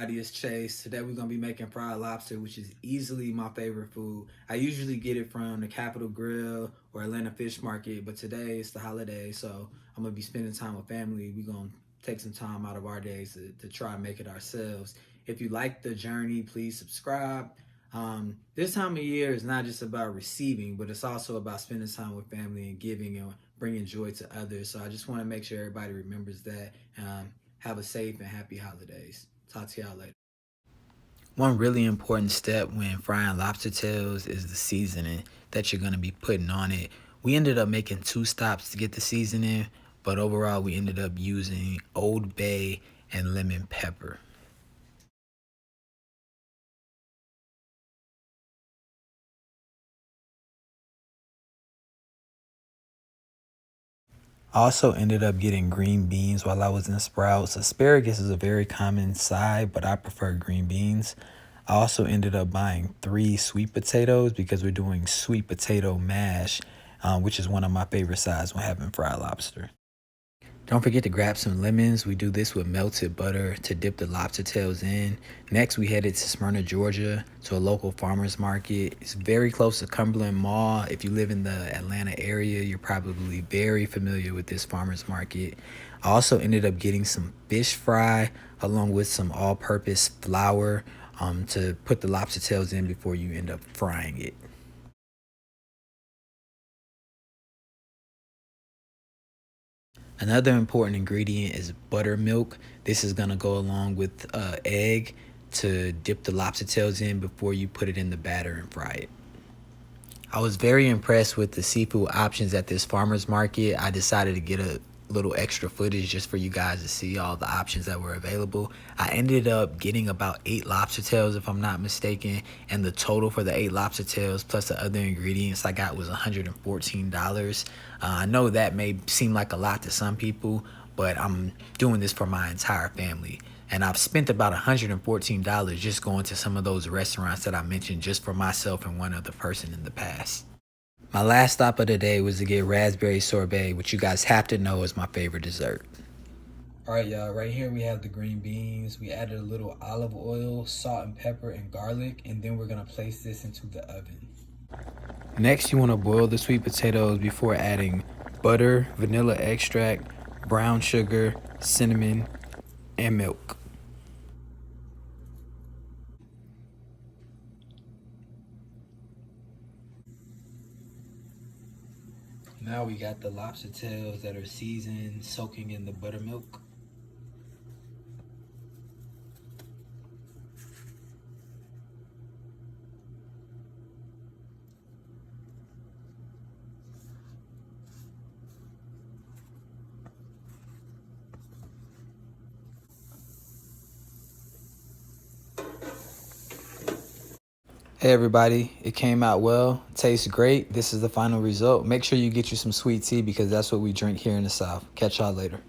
It's Chase. Today we're gonna be making fried lobster, which is easily my favorite food. I usually get it from the Capitol Grill or Atlanta Fish Market, but today it's the holiday, so I'm gonna be spending time with family. We're gonna take some time out of our days to try and make it ourselves. If you like the journey, please subscribe. This time of year is not just about receiving, but it's also about spending time with family and giving and bringing joy to others. So I just want to make sure everybody remembers that. Have a safe and happy holidays. Talk to y'all later. One really important step when frying lobster tails is the seasoning that you're going to be putting on it. We ended up making 2 stops to get the seasoning, but overall we ended up using Old Bay and lemon pepper. I also ended up getting green beans while I was in Sprouts. Asparagus is a very common side, but I prefer green beans. I also ended up buying 3 sweet potatoes because we're doing sweet potato mash, which is one of my favorite sides when having fried lobster. Don't forget to grab some lemons. We do this with melted butter to dip the lobster tails in. Next, we headed to Smyrna, Georgia, to a local farmer's market. It's very close to Cumberland Mall. If you live in the Atlanta area, you're probably very familiar with this farmer's market. I also ended up getting some fish fry along with some all-purpose flour to put the lobster tails in before you end up frying it. Another important ingredient is buttermilk. This is gonna go along with egg to dip the lobster tails in before you put it in the batter and fry it. I was very impressed with the seafood options at this farmer's market. I decided to get a little extra footage just for you guys to see all the options that were available. I ended up getting about 8 lobster tails if I'm not mistaken, and the total for the 8 lobster tails plus the other ingredients I got was $114. I know that may seem like a lot to some people, but I'm doing this for my entire family. And I've spent about $114 just going to some of those restaurants that I mentioned just for myself and one other person in the past. My last stop of the day was to get raspberry sorbet, which you guys have to know is my favorite dessert. All right, y'all, right here we have the green beans. We added a little olive oil, salt and pepper and garlic, and then we're gonna place this into the oven. Next, you wanna boil the sweet potatoes before adding butter, vanilla extract, brown sugar, cinnamon, and milk. Now we got the lobster tails that are seasoned, soaking in the buttermilk. Hey everybody, it came out well, tastes great. This is the final result. Make sure you get you some sweet tea because that's what we drink here in the South. Catch y'all later.